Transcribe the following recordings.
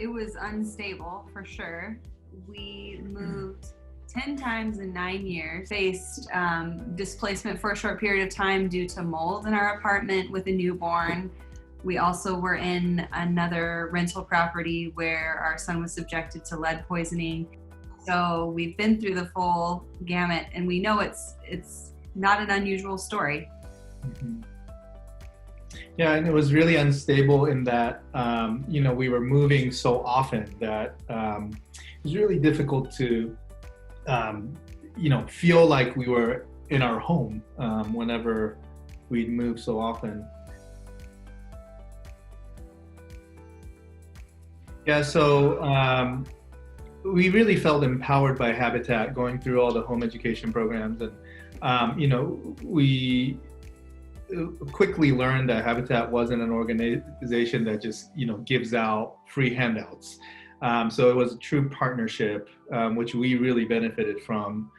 it was unstable for sure. We moved 10 times in 9 years, faced displacement for a short period of time due to mold in our apartment with a newborn. We also were in another rental property where our son was subjected to lead poisoning. So we've been through the full gamut, and we know it's not an unusual story. Mm-hmm. Yeah, and it was really unstable in that, we were moving so often that it was really difficult to, feel like we were in our home whenever we'd move so often. Yeah, so we really felt empowered by Habitat going through all the home education programs, and we quickly learned that Habitat wasn't an organization that just gives out free handouts. So it was a true partnership, which we really benefited from,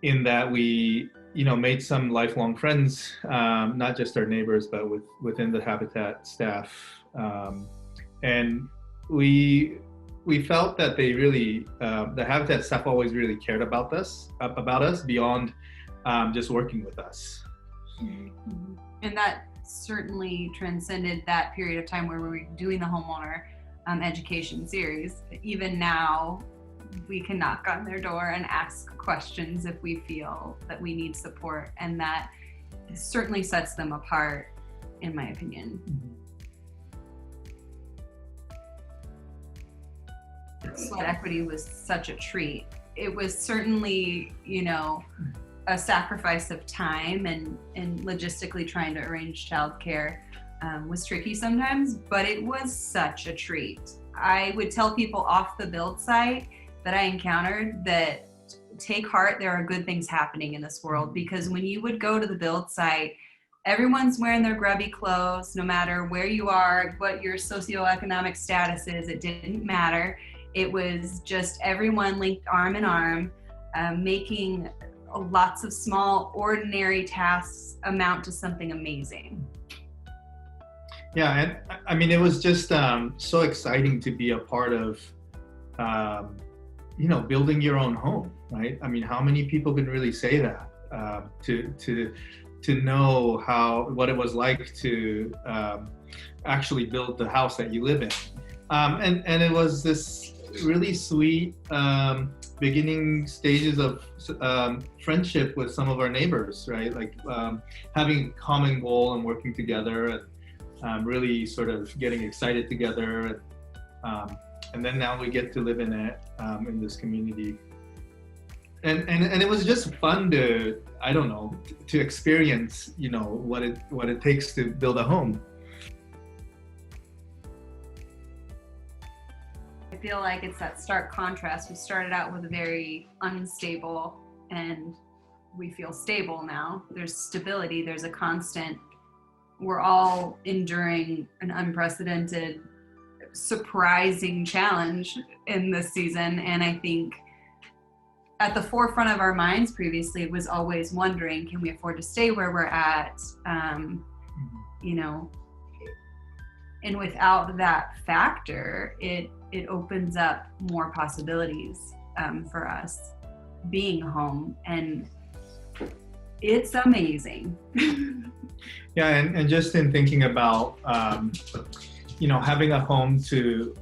in that we made some lifelong friends, not just our neighbors, but within the Habitat staff, and we felt that they really, the Habitat staff always really cared about us beyond just working with us. Mm-hmm. And that certainly transcended that period of time where we were doing the homeowner education series. Even now, we can knock on their door and ask questions if we feel that we need support, and that certainly sets them apart, in my opinion. Sweat equity was such a treat. It was certainly, a sacrifice of time, and logistically trying to arrange childcare was tricky sometimes, but it was such a treat. I would tell people off the build site that I encountered that take heart, there are good things happening in this world, because when you would go to the build site, everyone's wearing their grubby clothes, no matter where you are, what your socioeconomic status is, it didn't matter. It was just everyone linked arm in arm, making lots of small, ordinary tasks amount to something amazing. Yeah, and I mean, it was just so exciting to be a part of, building your own home, right? I mean, how many people can really say that? To know what it was like to actually build the house that you live in, and it was this really sweet beginning stages of friendship with some of our neighbors, right? Like having a common goal and working together, and really sort of getting excited together, and then now we get to live in it, in this community, and it was just fun to experience what it takes to build a home. I feel like it's that stark contrast. We started out with a very unstable, and we feel stable now. There's stability, there's a constant. We're all enduring an unprecedented, surprising challenge in this season, and I think at the forefront of our minds previously was always wondering, can we afford to stay where we're at? And without that factor, it opens up more possibilities for us being home, and it's amazing. Yeah, and just in thinking about having a home to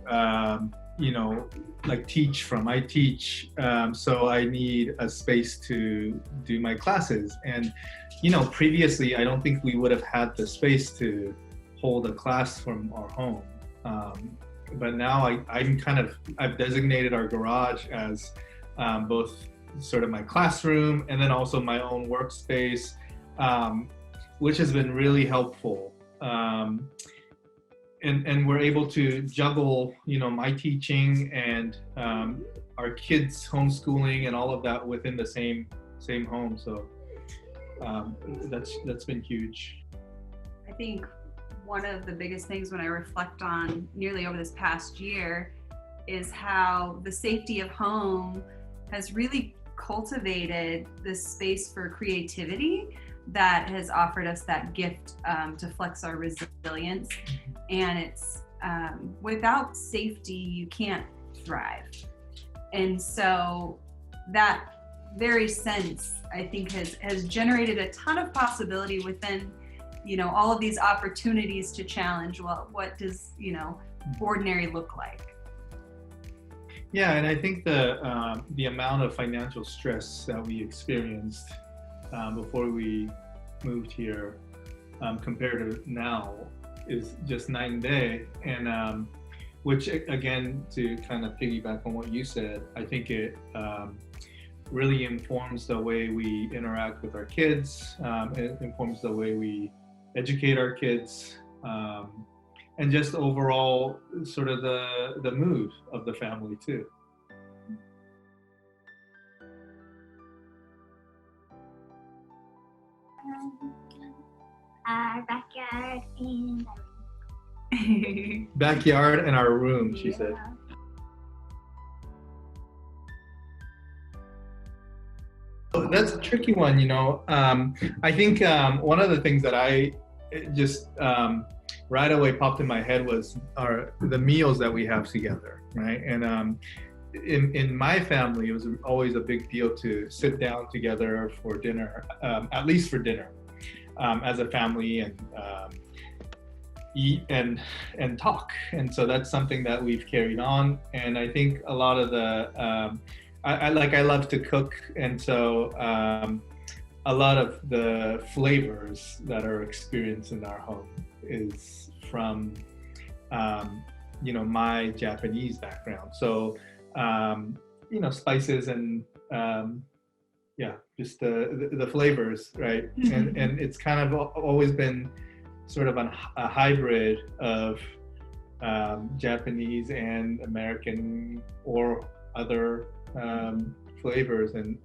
teach from. I teach, so I need a space to do my classes, and previously I don't think we would have had the space to hold a class from our home. But now I've designated our garage as both sort of my classroom and then also my own workspace, which has been really helpful. And we're able to juggle, my teaching and our kids' homeschooling and all of that within the same home. So that's been huge. I think one of the biggest things when I reflect on nearly over this past year is how the safety of home has really cultivated this space for creativity that has offered us that gift to flex our resilience. And without safety, you can't thrive. And so that very sense, I think, has generated a ton of possibility within, all of these opportunities to challenge, well, what does, ordinary look like? Yeah, and I think the amount of financial stress that we experienced before we moved here compared to now is just night and day. And which, again, to kind of piggyback on what you said, I think it really informs the way we interact with our kids. It informs the way we educate our kids, and just overall sort of the mood of the family too. Our backyard and Backyard and our room, she said. That's a tricky one, I think one of the things that I just right away popped in my head was the meals that we have together, right? And in my family, it was always a big deal to sit down together for dinner, at least for dinner, as a family, and eat and talk. And so that's something that we've carried on. And I think a lot of the I love to cook, and so a lot of the flavors that are experienced in our home is from my Japanese background. So spices and just the flavors, right? And it's kind of always been sort of a hybrid of Japanese and American or other flavors, and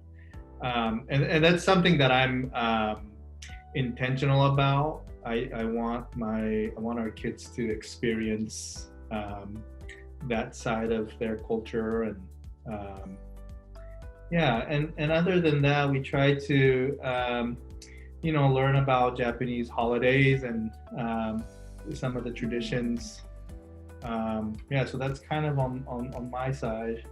that's something that I'm intentional about. I want our kids to experience that side of their culture, and and other than that, we try to learn about Japanese holidays and some of the traditions. So that's kind of on my side.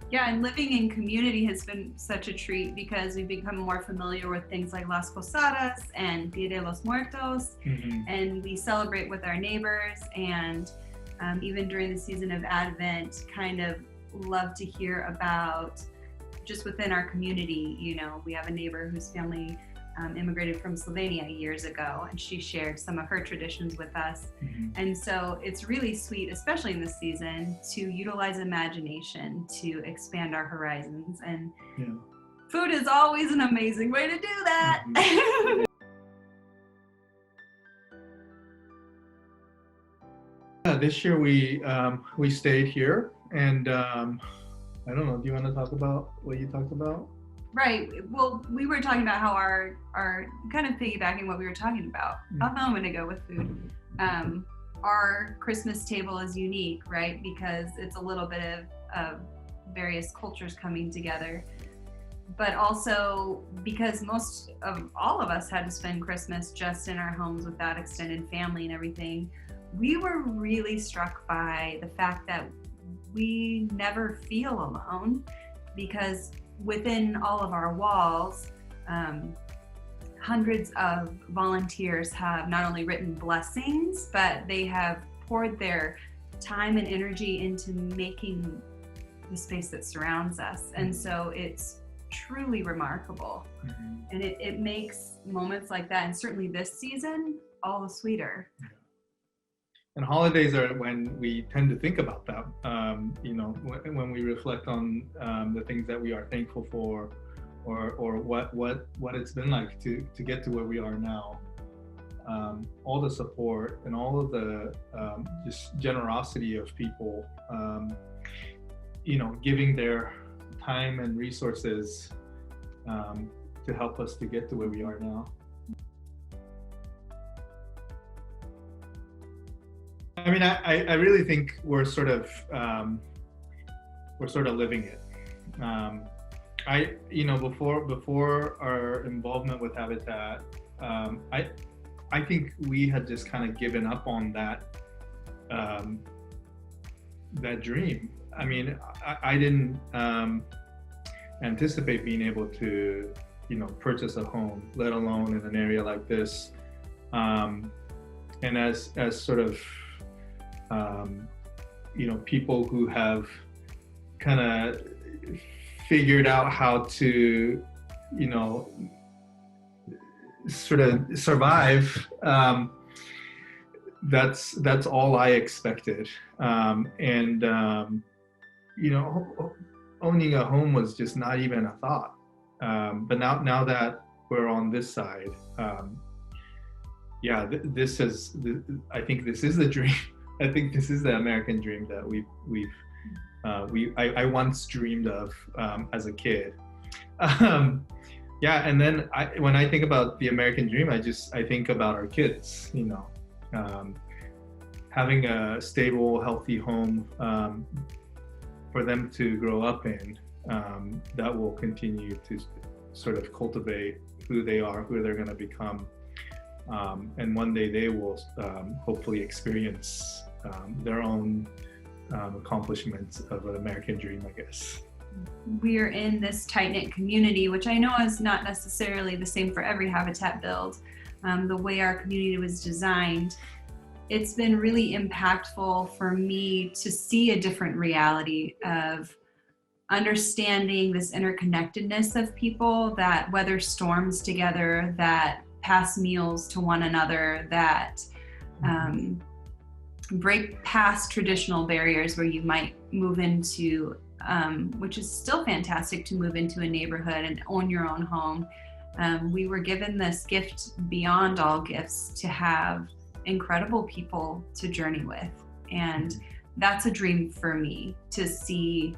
Yeah, and living in community has been such a treat because we've become more familiar with things like Las Posadas and Dia de los Muertos, and we celebrate with our neighbors, and even during the season of Advent, kind of love to hear about just within our community. We have a neighbor whose family immigrated from Slovenia years ago, and she shared some of her traditions with us. And so it's really sweet, especially in this season, to utilize imagination to expand our horizons. And food is always an amazing way to do that. This year we stayed here, and I don't know, do you want to talk about what you talked about? Right. Well, we were talking about how our kind of piggybacking what we were talking about a moment ago with food. Our Christmas table is unique, right? Because it's a little bit of various cultures coming together, but also because most of all of us had to spend Christmas just in our homes without extended family and everything. We were really struck by the fact that we never feel alone, because within all of our walls, hundreds of volunteers have not only written blessings, but they have poured their time and energy into making the space that surrounds us. And so it's truly remarkable. And it makes moments like that, and certainly this season, all the sweeter. And holidays are when we tend to think about that, when we reflect on the things that we are thankful for, or what it's been like to get to where we are now. All the support and all of the just generosity of people, giving their time and resources to help us to get to where we are now. I mean, I really think we're sort of living it. Before our involvement with Habitat, I think we had just kind of given up on that that dream. I mean, I didn't anticipate being able to, purchase a home, let alone in an area like this. And as sort of, people who have kind of figured out how to, sort of survive, that's all I expected. Owning a home was just not even a thought. But now that we're on this side, I think this is the dream. I think this is the American dream that I once dreamed of as a kid. And then when I think about the American dream, I think about our kids, having a stable, healthy home for them to grow up in, that will continue to sort of cultivate who they are, who they're going to become. And one day they will hopefully experience their own accomplishments of an American dream, I guess. We're in this tight-knit community, which I know is not necessarily the same for every habitat build. The way our community was designed, it's been really impactful for me to see a different reality of understanding this interconnectedness of people that weather storms together, that pass meals to one another, that break past traditional barriers where you might move into, which is still fantastic to move into a neighborhood and own your own home. We were given this gift beyond all gifts to have incredible people to journey with. And that's a dream for me, to see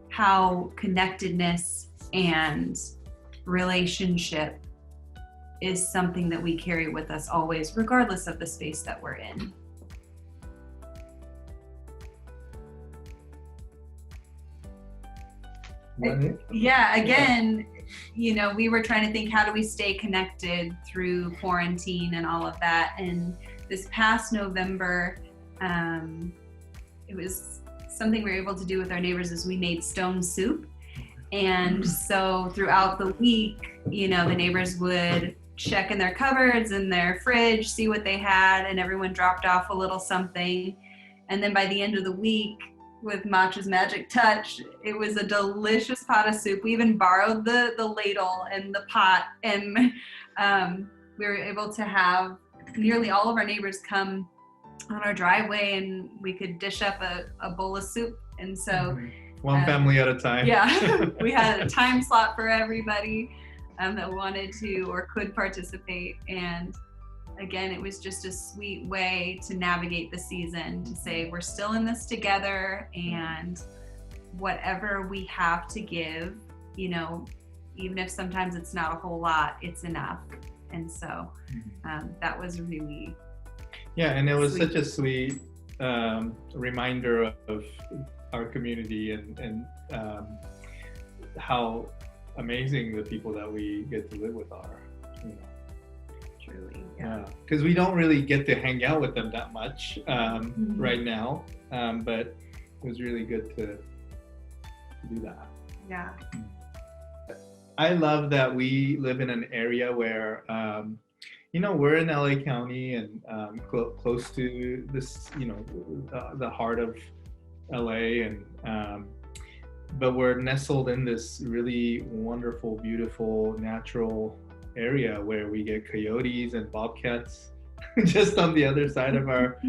how connectedness and relationship is something that we carry with us always, regardless of the space that we're in. Yeah, again, we were trying to think, how do we stay connected through quarantine and all of that? And this past November, it was something we were able to do with our neighbors is we made stone soup. And so throughout the week, the neighbors would check in their cupboards and their fridge, see what they had, and everyone dropped off a little something. And then by the end of the week, with Macha's magic touch, it was a delicious pot of soup. We even borrowed the ladle and the pot, and we were able to have nearly all of our neighbors come on our driveway, and we could dish up a bowl of soup. And so one family at a time. Yeah, we had a time slot for everybody that wanted to or could participate. And again, it was just a sweet way to navigate the season, to say we're still in this together, and whatever we have to give, even if sometimes it's not a whole lot, it's enough. And so that was really and it was sweet. Such a sweet reminder of our community and how amazing the people that we get to live with are. Truly, because we don't really get to hang out with them that much right now, but it was really good to do that. Yeah. I love that we live in an area where we're in LA County and close to this, the heart of LA, and but we're nestled in this really wonderful, beautiful, natural area where we get coyotes and bobcats just on the other side of our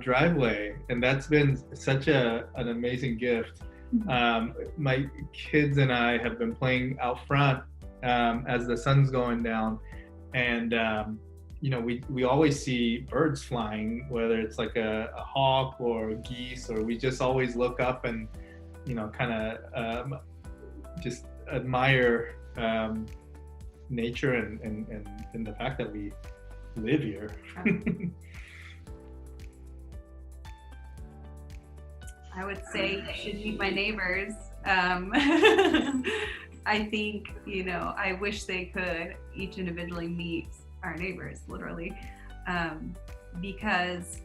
driveway, and that's been such an amazing gift. My kids and I have been playing out front as the sun's going down, and we always see birds flying, whether it's like a hawk or geese, or we just always look up and kind of just admire nature and the fact that we live here. I would say you should meet my neighbors. I think, I wish they could each individually meet our neighbors, literally, because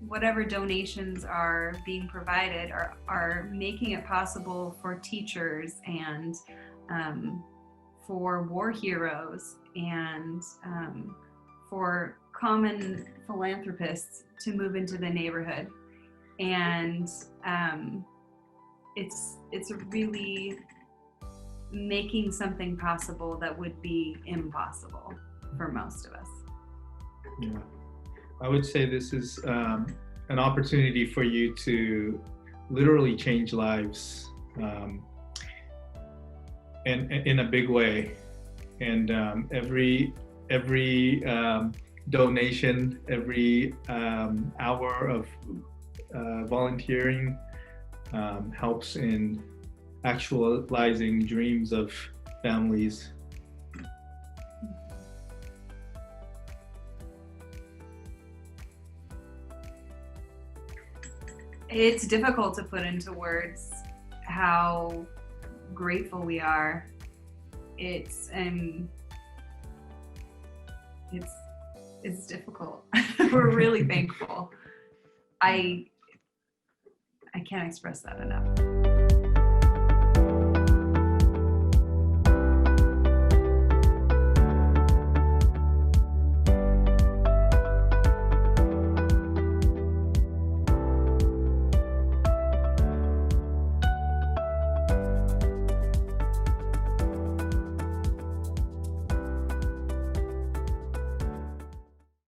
whatever donations are being provided are making it possible for teachers and for war heroes and for common philanthropists to move into the neighborhood. And it's really making something possible that would be impossible for most of us. Yeah, I would say this is an opportunity for you to literally change lives, and in a big way. And every donation, every hour of volunteering helps in actualizing dreams of families. It's difficult to put into words how grateful we are. It's difficult. We're really thankful. I can't express that enough.